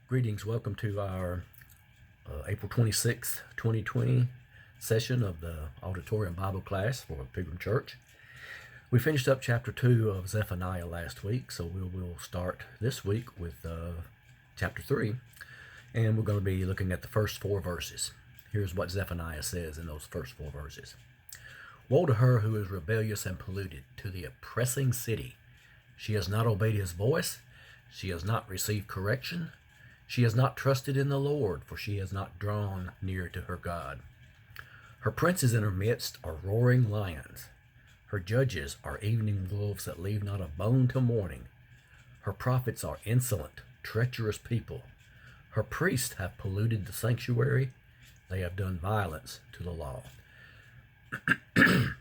Greetings. Welcome to our April 26th, 2020 session of the Auditorium Bible class for Pilgrim Church. We finished up chapter 2 of Zephaniah last week, so we will start this week with chapter 3, and we're going to be looking at the first 4 verses. Here's what Zephaniah says in those first 4 verses. Woe to her who is rebellious and polluted, to the oppressing city. She has not obeyed his voice. She has not received correction. She has not trusted in the Lord, for she has not drawn near to her God. Her princes in her midst are roaring lions. Her judges are evening wolves that leave not a bone till morning. Her prophets are insolent, treacherous people. Her priests have polluted the sanctuary. They have done violence to the law. The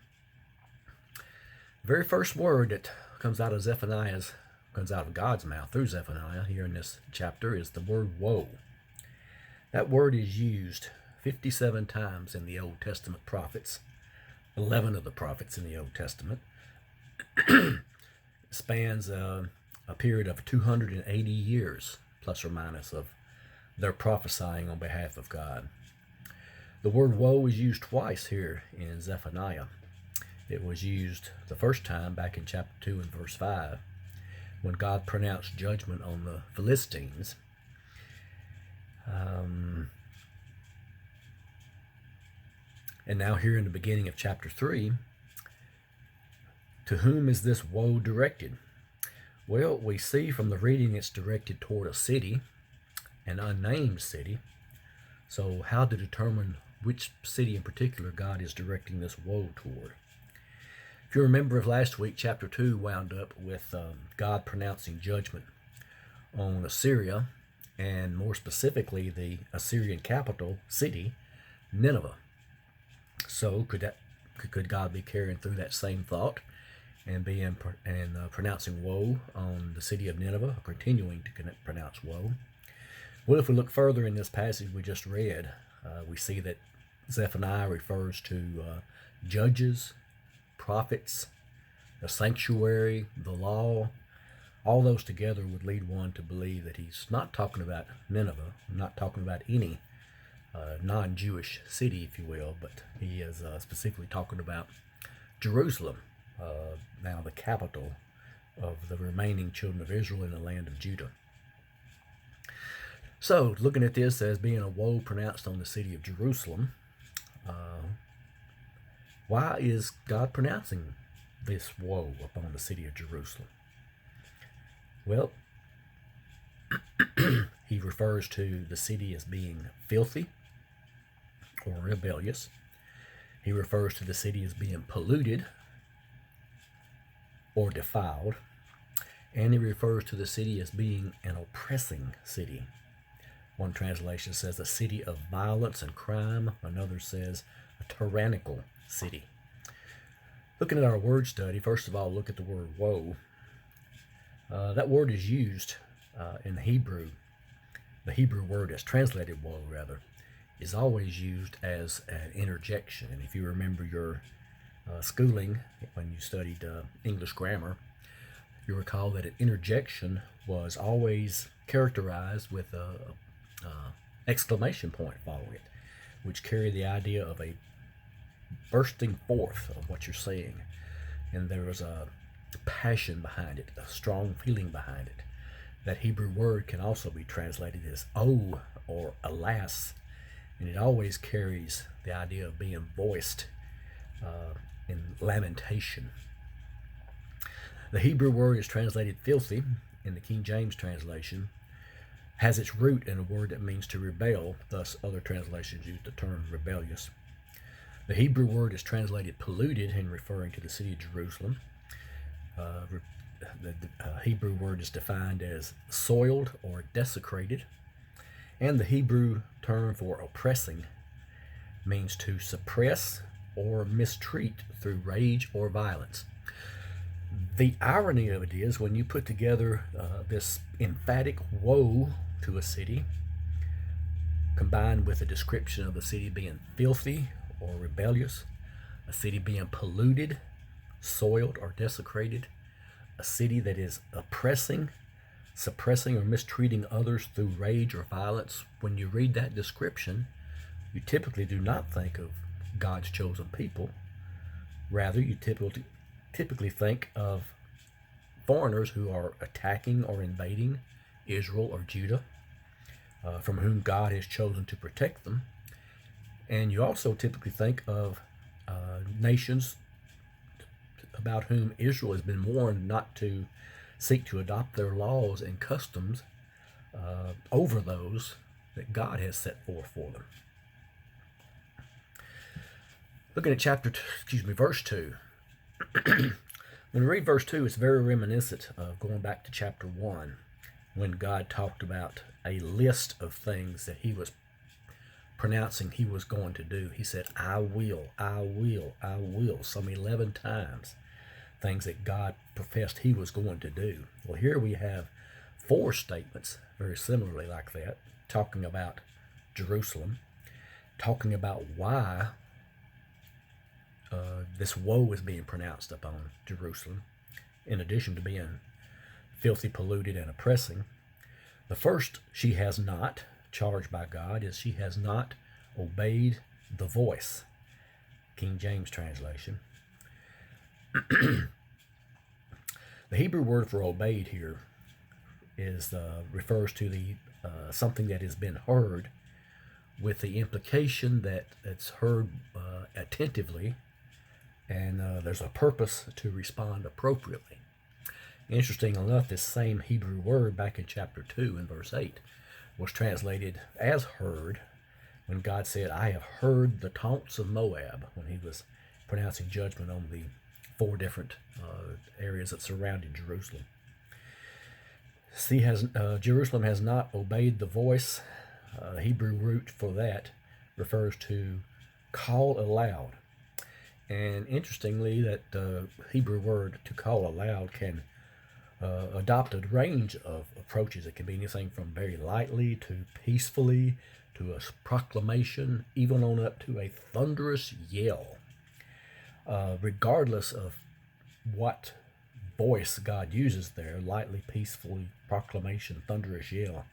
very first word that comes out of God's mouth through Zephaniah here in this chapter is the word woe. That word is used 57 times in the Old Testament prophets, 11 of the prophets in the Old Testament. It spans a period of 280 years, plus or minus, of their prophesying on behalf of God. The word woe is used twice here in Zephaniah. It was used the first time back in chapter 2 and verse 5, when God pronounced judgment on the Philistines. And now here in the beginning of chapter 3, to whom is this woe directed? Well, we see from the reading it's directed toward a city, an unnamed city. So how to determine which city in particular God is directing this woe toward? If you remember last week, chapter 2 wound up with God pronouncing judgment on Assyria, and more specifically the Assyrian capital city, Nineveh. So could God be carrying through that same thought and pronouncing woe on the city of Nineveh, continuing to pronounce woe? Well, if we look further in this passage we just read, we see that Zephaniah refers to judges, prophets, the sanctuary, the law. All those together would lead one to believe that he's not talking about Nineveh, not talking about any non-Jewish city, if you will, but he is specifically talking about Jerusalem, now the capital of the remaining children of Israel in the land of Judah. So, looking at this as being a woe pronounced on the city of Jerusalem, why is God pronouncing this woe upon the city of Jerusalem? Well, he refers to the city as being filthy or rebellious. He refers to the city as being polluted or defiled. And he refers to the city as being an oppressing city. One translation says a city of violence and crime. Another says a tyrannical city. Looking at our word study, first of all, look at the word woe. That word is used in Hebrew. The Hebrew word as translated woe, rather, is always used as an interjection. And if you remember your schooling, when you studied English grammar, you recall that an interjection was always characterized with a exclamation point following it, which carried the idea of a bursting forth of what you're saying. And there was a passion behind it, a strong feeling behind it. That Hebrew word can also be translated as oh or alas, and it always carries the idea of being voiced in lamentation. The Hebrew word is translated filthy in the King James translation, has its root in a word that means to rebel, thus other translations use the term rebellious. The Hebrew word is translated polluted in referring to the city of Jerusalem. The Hebrew word is defined as soiled or desecrated. And the Hebrew term for oppressing means to suppress or mistreat through rage or violence. The irony of it is, when you put together this emphatic woe to a city, combined with a description of the city being filthy or rebellious, a city being polluted, soiled, or desecrated, a city that is oppressing, suppressing or mistreating others through rage or violence. When you read that description, you typically do not think of God's chosen people. Rather, you typically think of foreigners who are attacking or invading Israel or Judah, from whom God has chosen to protect them. And you also typically think of nations about whom Israel has been warned not to seek to adopt their laws and customs over those that God has set forth for them. Looking at verse 2. When we read verse 2, it's very reminiscent of going back to chapter 1, when God talked about a list of things that he was pronouncing he was going to do. He said, I will, I will, I will, some 11 times, things that God professed he was going to do. Well, here we have 4 statements very similarly like that, talking about Jerusalem, talking about why this woe is being pronounced upon Jerusalem, in addition to being filthy, polluted, and oppressing. The first, she has not, charged by God, is she has not obeyed the voice. King James translation. The Hebrew word for obeyed here refers to the something that has been heard, with the implication that it's heard attentively, and there's a purpose to respond appropriately. Interesting enough, this same Hebrew word back in chapter 2 in verse 8 was translated as heard when God said, I have heard the taunts of Moab, when he was pronouncing judgment on the 4 different areas that surrounded Jerusalem. Jerusalem has not obeyed the voice. The Hebrew root for that refers to call aloud. And interestingly, that Hebrew word to call aloud can adopt a range of approaches. It can be anything from very lightly to peacefully to a proclamation, even on up to a thunderous yell. Regardless of what voice God uses there, lightly, peacefully, proclamation, thunderous yell,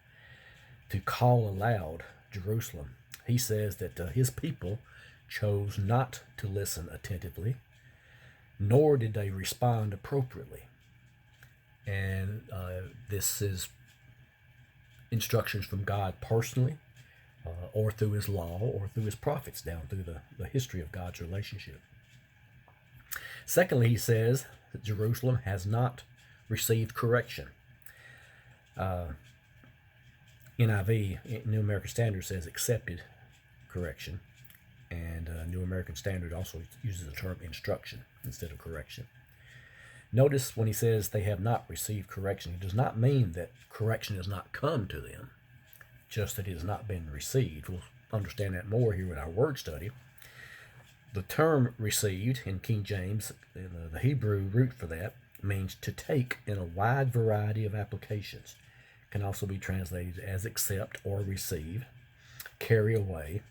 to call aloud Jerusalem. He says that his people chose not to listen attentively, nor did they respond appropriately. And this is instructions from God personally, or through his law, or through his prophets, down through the history of God's relationship. Secondly, he says that Jerusalem has not received correction. NIV, New American Standard, says accepted correction, and New American Standard also uses the term instruction instead of correction. Notice when he says they have not received correction, it does not mean that correction has not come to them, just that it has not been received. We'll understand that more here in our word study. The term received in King James, the Hebrew root for that, means to take in a wide variety of applications. It can also be translated as accept or receive, carry away.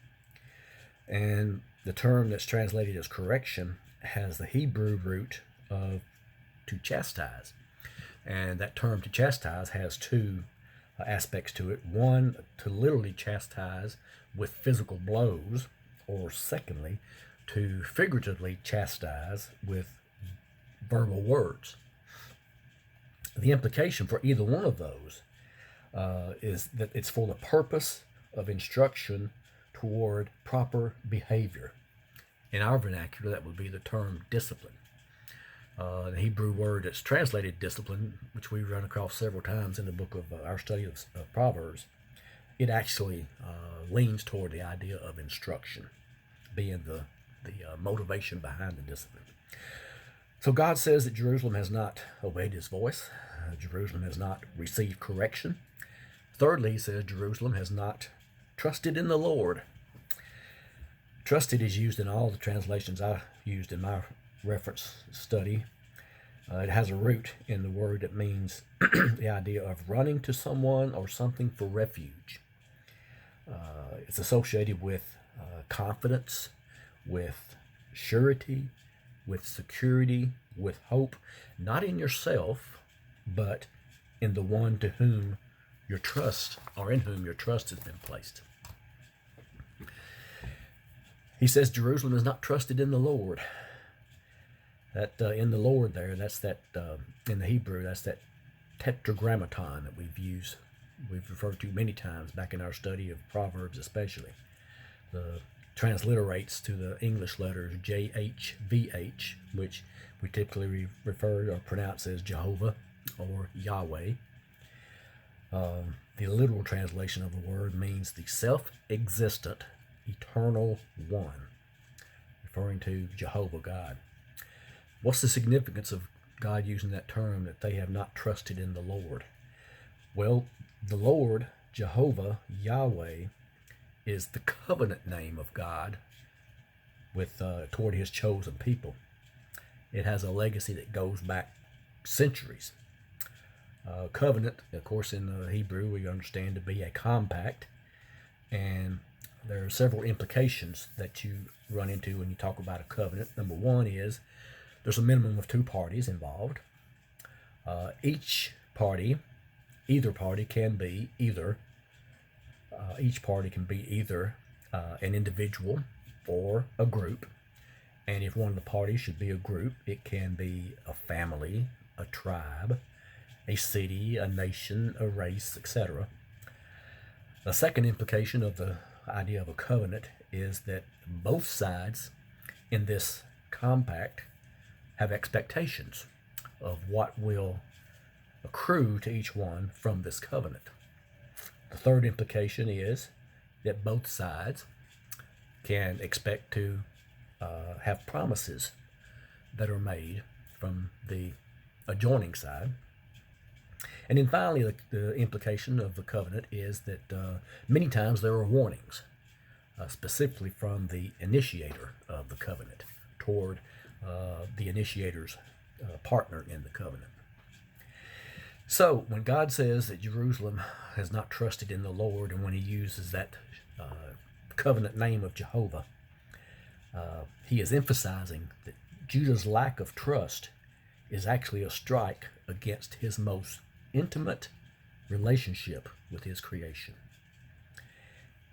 And the term that's translated as correction has the Hebrew root of to chastise. And that term to chastise has 2 aspects to it. One, to literally chastise with physical blows, or secondly, to figuratively chastise with verbal words. The implication for either one of those is that it's for the purpose of instruction toward proper behavior. In our vernacular, that would be the term discipline. The Hebrew word that's translated discipline, which we run across several times in the book of our study of Proverbs, it actually leans toward the idea of instruction being the motivation behind the discipline. So God says that Jerusalem has not obeyed his voice. Jerusalem has not received correction. Thirdly, he says Jerusalem has not trusted in the Lord. Trusted is used in all the translations I used in my reference study. It has a root in the word that means the idea of running to someone or something for refuge. It's associated with confidence, with surety, with security, with hope, not in yourself, but in the one to whom your trust, or in whom your trust has been placed. He says Jerusalem is not trusted in the Lord. That in the Lord there, that's that in the Hebrew, that's that tetragrammaton that we've referred to many times back in our study of Proverbs especially. The transliterates to the English letters JHVH, which we typically refer or pronounce as Jehovah or Yahweh. The literal translation of the word means the self-existent, eternal one, referring to Jehovah God. What's the significance of God using that term, that they have not trusted in the Lord? Well, the Lord, Jehovah, Yahweh, is the covenant name of God with toward his chosen people. It has a legacy that goes back centuries. Covenant, of course, in the Hebrew we understand to be a compact, and there are several implications that you run into when you talk about a covenant. Number one is there's a minimum of two parties involved. Each party can be either an individual or a group. And if one of the parties should be a group, it can be a family, a tribe, a city, a nation, a race, etc. The second implication of the idea of a covenant is that both sides in this compact have expectations of what will accrue to each one from this covenant. The third implication is that both sides can expect to have promises that are made from the adjoining side. And then finally, the implication of the covenant is that many times there are warnings, specifically from the initiator of the covenant toward the initiator's partner in the covenant. So when God says that Jerusalem has not trusted in the Lord, and when he uses that covenant name of Jehovah, he is emphasizing that Judah's lack of trust is actually a strike against his most intimate relationship with his creation.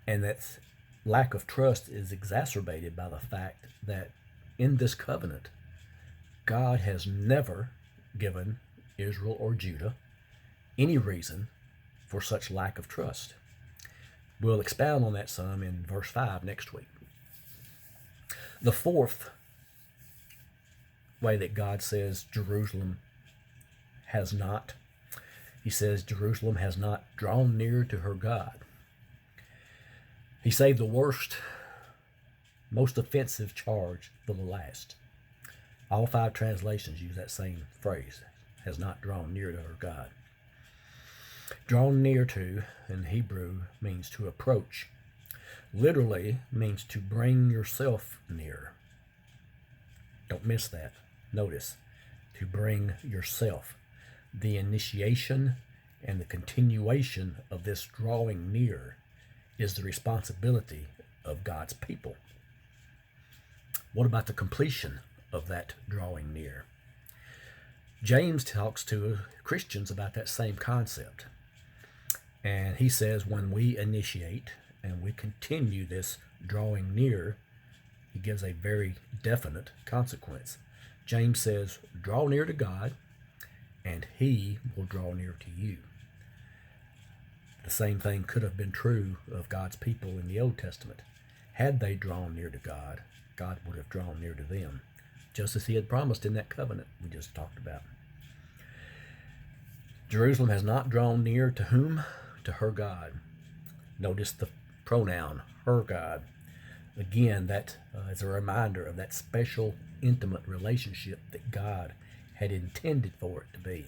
And that lack of trust is exacerbated by the fact that in this covenant, God has never given Israel or Judah any reason for such lack of trust. We'll expound on that some in verse 5 next week. The fourth way that God says Jerusalem has not, he says Jerusalem has not drawn near to her God. He saved the worst, most offensive charge for the last. All five translations use that same phrase, has not drawn near to her God. Drawn near to in Hebrew means to approach. Literally means to bring yourself near. Don't miss that. Notice, to bring yourself. The initiation and the continuation of this drawing near is the responsibility of God's people. What about the completion of that drawing near? James talks to Christians about that same concept. And he says when we initiate and we continue this drawing near, he gives a very definite consequence. James says, draw near to God, and he will draw near to you. The same thing could have been true of God's people in the Old Testament. Had they drawn near to God, God would have drawn near to them, just as he had promised in that covenant we just talked about. Jerusalem has not drawn near to whom? To her God. Notice the pronoun, her God. Again, that is a reminder of that special, intimate relationship that God had intended for it to be.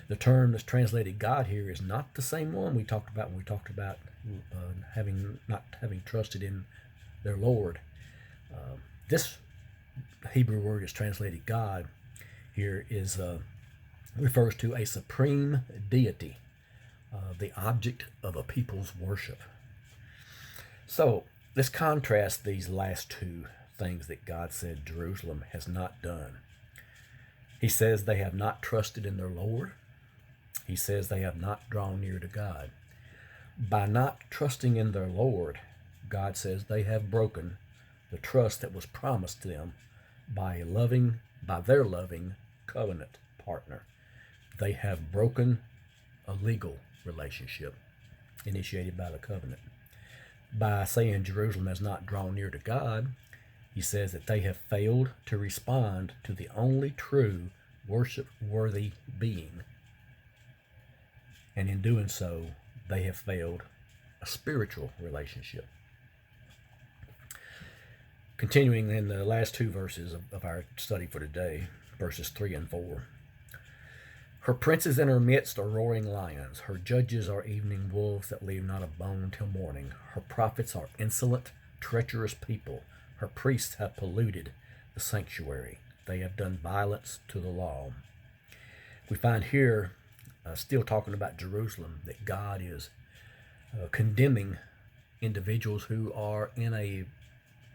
The term that's translated God here is not the same one we talked about when we talked about not having trusted in their Lord. This Hebrew word is translated God here refers to a supreme deity, the object of a people's worship. So let's contrast these last two things that God said Jerusalem has not done. He says they have not trusted in their Lord. he says they have not drawn near to God. By not trusting in their Lord, God says they have broken the trust that was promised to them by their loving covenant partner. They have broken a legal relationship initiated by the covenant. By saying Jerusalem has not drawn near to God, he says that they have failed to respond to the only true worship-worthy being. And in doing so, they have failed a spiritual relationship. Continuing in the last two verses of our study for today, verses 3 and 4. Her princes in her midst are roaring lions. Her judges are evening wolves that leave not a bone till morning. Her prophets are insolent, treacherous people. Her priests have polluted the sanctuary. They have done violence to the law. We find here, still talking about Jerusalem, that God is condemning individuals who are in a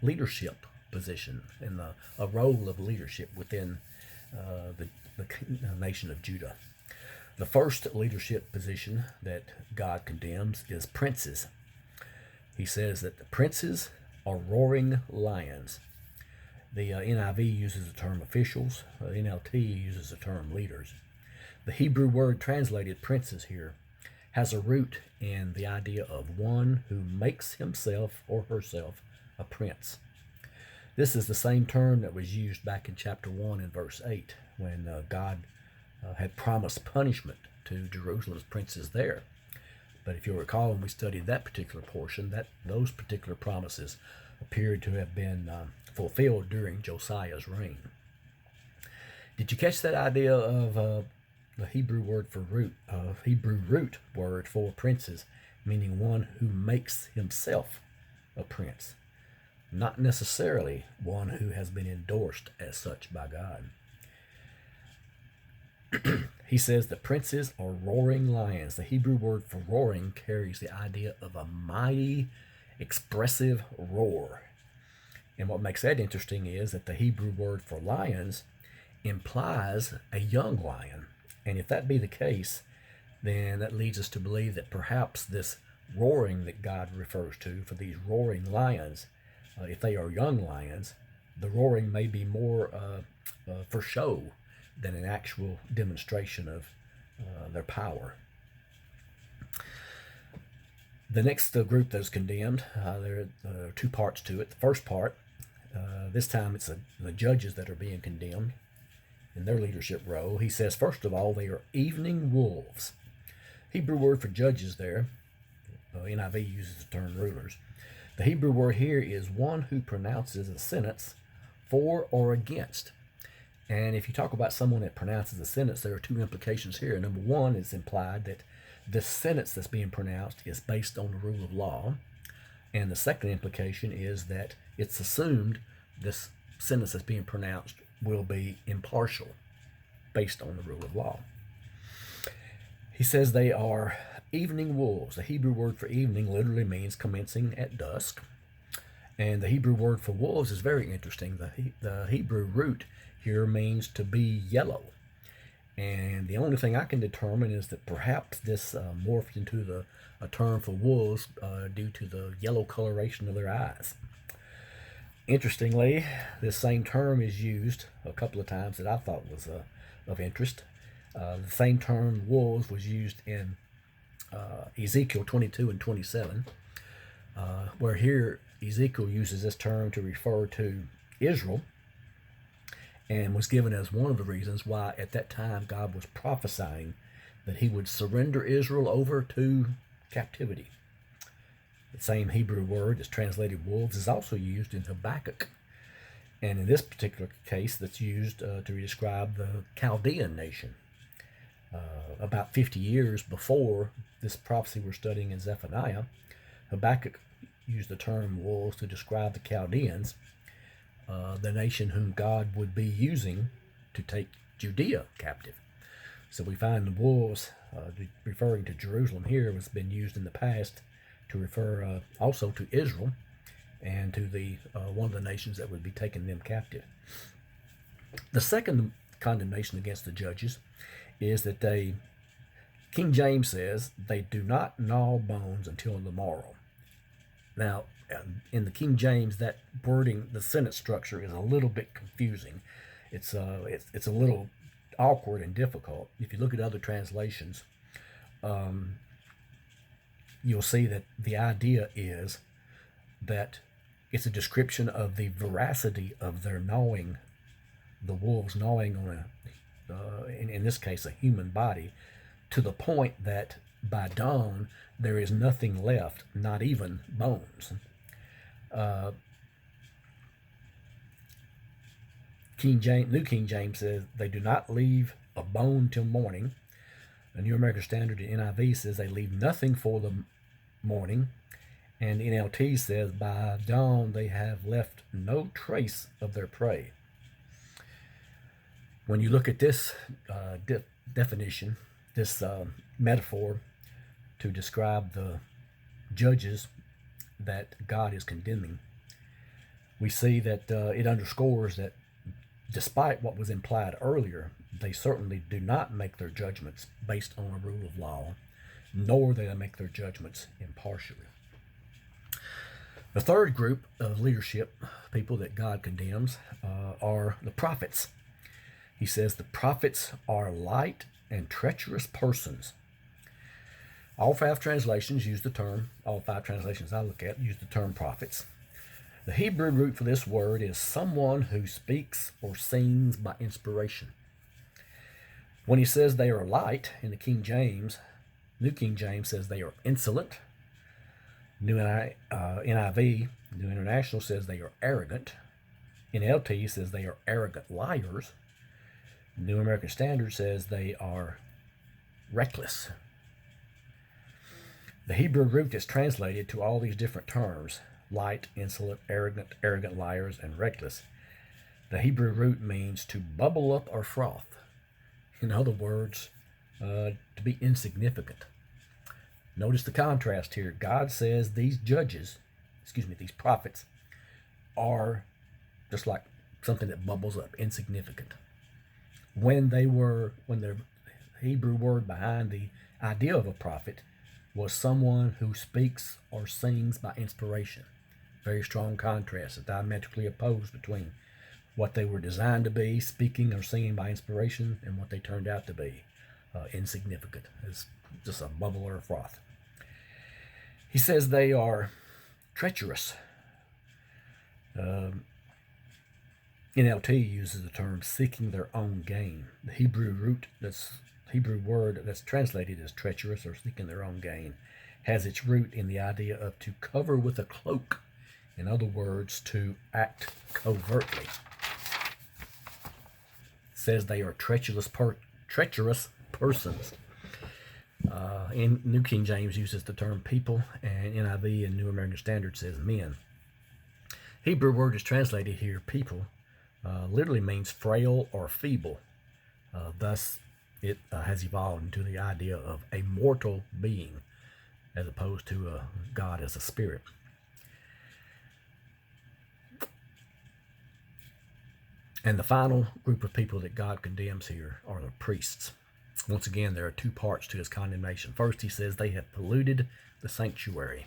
leadership position, in a role of leadership within the nation of Judah. The first leadership position that God condemns is princes. He says that the princes are roaring lions. The NIV uses the term officials. NLT uses the term leaders. The Hebrew word translated princes here has a root in the idea of one who makes himself or herself a prince. This is the same term that was used back in chapter 1 and verse 8 when God had promised punishment to Jerusalem's princes there. But if you'll recall, when we studied that particular portion, those particular promises appeared to have been fulfilled during Josiah's reign. Did you catch that idea of the Hebrew root word for princes, meaning one who makes himself a prince, not necessarily one who has been endorsed as such by God? He says the princes are roaring lions. The Hebrew word for roaring carries the idea of a mighty, expressive roar. And what makes that interesting is that the Hebrew word for lions implies a young lion. And if that be the case, then that leads us to believe that perhaps this roaring that God refers to for these roaring lions, if they are young lions, the roaring may be more for show than an actual demonstration of their power. The next group that is condemned, there are two parts to it. The first part, this time it's the judges that are being condemned in their leadership role. He says, first of all, they are evening wolves. Hebrew word for judges there, NIV uses the term rulers. The Hebrew word here is one who pronounces a sentence for or against. And if you talk about someone that pronounces a sentence, there are two implications here. Number one, it's implied that the sentence that's being pronounced is based on the rule of law. And the second implication is that it's assumed this sentence that's being pronounced will be impartial, based on the rule of law. He says they are evening wolves. The Hebrew word for evening literally means commencing at dusk. And the Hebrew word for wolves is very interesting. The Hebrew root here means to be yellow. And the only thing I can determine is that perhaps this morphed into a term for wolves due to the yellow coloration of their eyes. Interestingly, this same term is used a couple of times that I thought was of interest. The same term, wolves, was used in Ezekiel 22 and 27, where here Ezekiel uses this term to refer to Israel, and was given as one of the reasons why at that time God was prophesying that he would surrender Israel over to captivity. The same Hebrew word that's translated wolves is also used in Habakkuk. And in this particular case, that's used to describe the Chaldean nation. About 50 years before this prophecy we're studying in Zephaniah, Habakkuk used the term wolves to describe the Chaldeans, the nation whom God would be using to take Judea captive. So we find the wolves, referring to Jerusalem here, has been used in the past to refer also to Israel and to the one of the nations that would be taking them captive. The second condemnation against the judges is that they King James says, they do not gnaw bones until the morrow. Now, in the King James, that wording, the sentence structure is a little bit confusing. It's a little awkward and difficult. If you look at other translations, you'll see that the idea is that it's a description of the veracity of their gnawing, the wolves gnawing on in this case, a human body, to the point that by dawn there is nothing left, not even bones. New King James says they do not leave a bone till morning. The New American Standard and NIV says they leave nothing for the morning. And NLT says by dawn they have left no trace of their prey. When you look at this definition, this metaphor to describe the judges that God is condemning, we see that it underscores that despite what was implied earlier, they certainly do not make their judgments based on a rule of law, nor do they make their judgments impartially. The third group of leadership, people that God condemns, are the prophets. He says the prophets are light and treacherous persons. All five translations use the term, all five translations I look at use the term prophets. The Hebrew root for this word is someone who speaks or sings by inspiration. When he says they are light in the King James, New King James says they are insolent. NIV, New International, says they are arrogant. NLT says they are arrogant liars. New American Standard says they are reckless. The Hebrew root is translated to all these different terms: light, insolent, arrogant liars, and reckless. The Hebrew root means to bubble up or froth. In other words, to be insignificant. Notice the contrast here. God says these these prophets, are just like something that bubbles up, insignificant. When the Hebrew word behind the idea of a prophet was someone who speaks or sings by inspiration. Very strong contrast, diametrically opposed between what they were designed to be, speaking or singing by inspiration, and what they turned out to be, insignificant. It's just a bubble or a froth. He says they are treacherous. NLT uses the term seeking their own gain. The Hebrew word that's translated as treacherous or seeking their own gain has its root in the idea of to cover with a cloak. In other words, to act covertly. It says they are treacherous persons. In New King James uses the term people, and NIV and New American Standard says men. Hebrew word is translated here people. Literally means frail or feeble. Thus, it has evolved into the idea of a mortal being as opposed to God as a spirit. And the final group of people that God condemns here are the priests. Once again, there are two parts to his condemnation. First, he says they have polluted the sanctuary.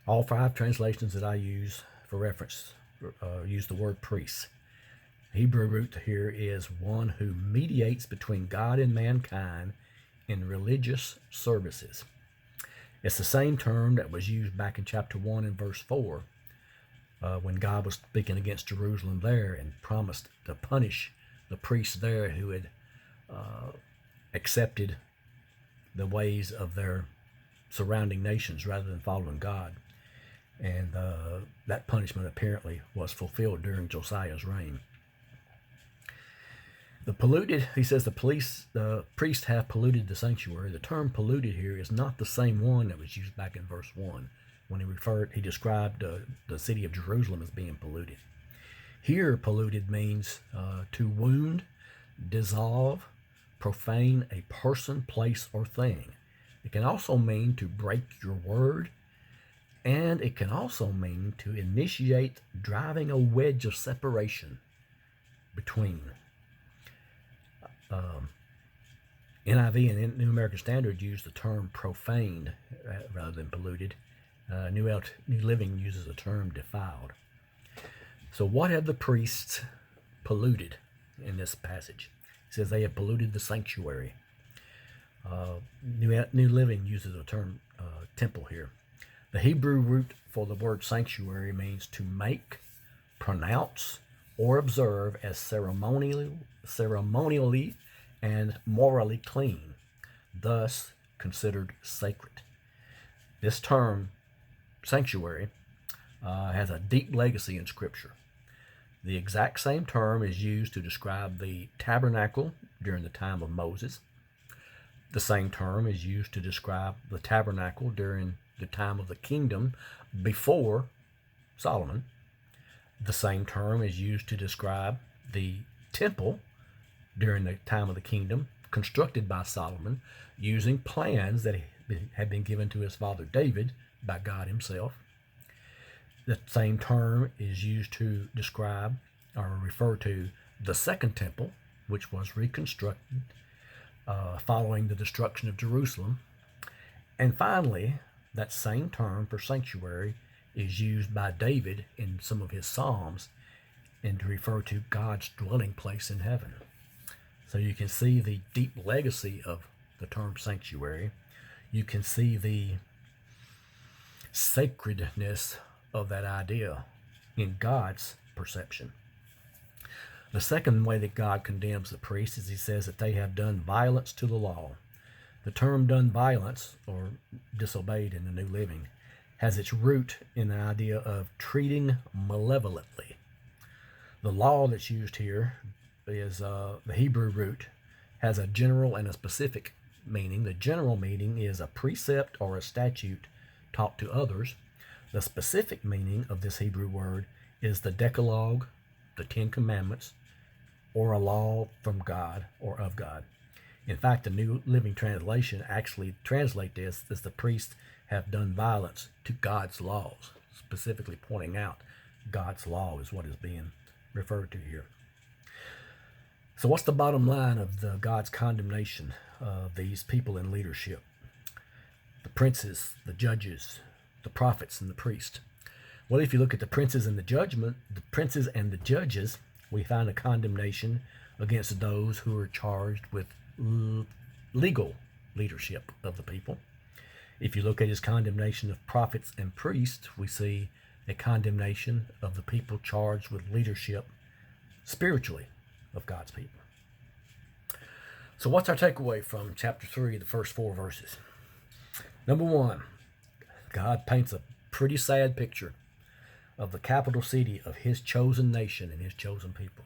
All five translations that I use for reference use the word priests. Hebrew root here is one who mediates between God and mankind in religious services. It's the same term that was used back in chapter 1 and verse 4 when God was speaking against Jerusalem there and promised to punish the priests there who had accepted the ways of their surrounding nations rather than following God. And that punishment apparently was fulfilled during Josiah's reign. He says the priests have polluted the sanctuary. The term polluted here is not the same one that was used back in verse 1 when he described the city of Jerusalem as being polluted. Here, polluted means to wound, dissolve, profane a person, place, or thing. It can also mean to break your word, and it can also mean to initiate driving a wedge of separation between. NIV and New American Standard use the term profaned rather than polluted. New Living uses the term defiled. So what have the priests polluted in this passage? It says they have polluted the sanctuary. New Living uses the term temple here. The Hebrew root for the word sanctuary means to make, pronounce, or observe as ceremonially and morally clean, thus considered sacred. This term, sanctuary, has a deep legacy in Scripture. The exact same term is used to describe the tabernacle during the time of Moses. The same term is used to describe the tabernacle during the time of the kingdom before Solomon. The same term is used to describe the temple during the time of the kingdom constructed by Solomon using plans that had been given to his father David by God himself. The same term is used to describe or refer to the second temple, which was reconstructed following the destruction of Jerusalem. And finally, that same term for sanctuary is used by David in some of his Psalms and to refer to God's dwelling place in heaven. So you can see the deep legacy of the term sanctuary. You can see the sacredness of that idea in God's perception. The second way that God condemns the priests is he says that they have done violence to the law. The term done violence, or disobeyed in the New Living, has its root in the idea of treating malevolently. The law that's used here is the Hebrew root, has a general and a specific meaning. The general meaning is a precept or a statute taught to others. The specific meaning of this Hebrew word is the Decalogue, the Ten Commandments, or a law from God or of God. In fact, the New Living Translation actually translates this as the priests have done violence to God's laws, specifically pointing out God's law is what is being referred to here. So what's the bottom line of God's condemnation of these people in leadership? The princes, the judges, the prophets, and the priests. Well, if you look at the princes and the judges, we find a condemnation against those who are charged with legal leadership of the people. If you look at his condemnation of prophets and priests, we see a condemnation of the people charged with leadership spiritually of God's people. So what's our takeaway from chapter 3, the first 4 verses? Number 1, God paints a pretty sad picture of the capital city of his chosen nation and his chosen people.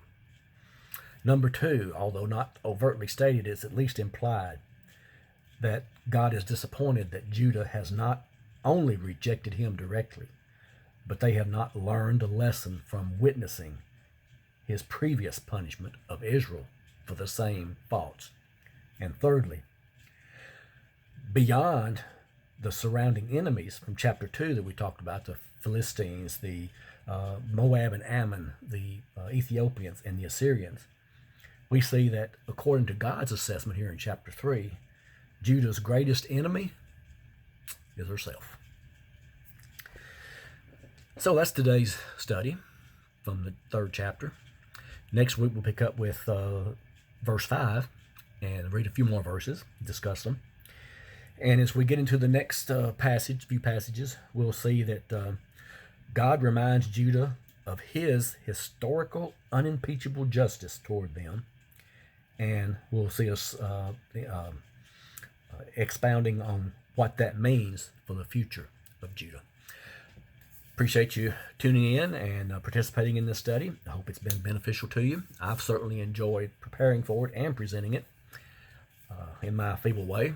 Number 2, although not overtly stated, it's at least implied that God is disappointed that Judah has not only rejected him directly, but they have not learned a lesson from witnessing his previous punishment of Israel for the same faults. And thirdly, beyond the surrounding enemies from chapter 2 that we talked about, the Philistines, the Moab and Ammon, the Ethiopians, and the Assyrians, we see that according to God's assessment here in chapter 3, Judah's greatest enemy is herself. So that's today's study from the 3rd chapter. Next week we'll pick up with verse 5 and read a few more verses, discuss them. And as we get into the next few passages, we'll see that God reminds Judah of his historical, unimpeachable justice toward them. And we'll see us expounding on what that means for the future of Judah. Appreciate you tuning in and participating in this study. I hope it's been beneficial to you. I've certainly enjoyed preparing for it and presenting it in my feeble way.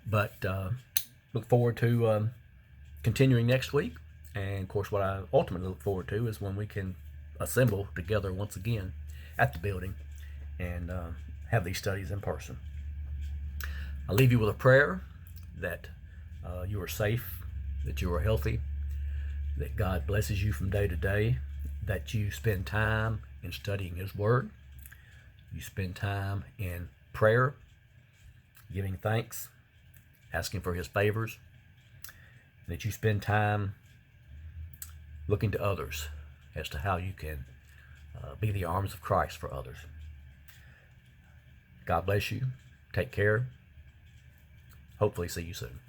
But look forward to continuing next week. And of course, what I ultimately look forward to is when we can assemble together once again at the building and have these studies in person. I'll leave you with a prayer that you are safe, that you are healthy, that God blesses you from day to day, that you spend time in studying His Word, you spend time in prayer, giving thanks, asking for His favors, and that you spend time looking to others as to how you can be the arms of Christ for others. God bless you. Take care. Hopefully see you soon.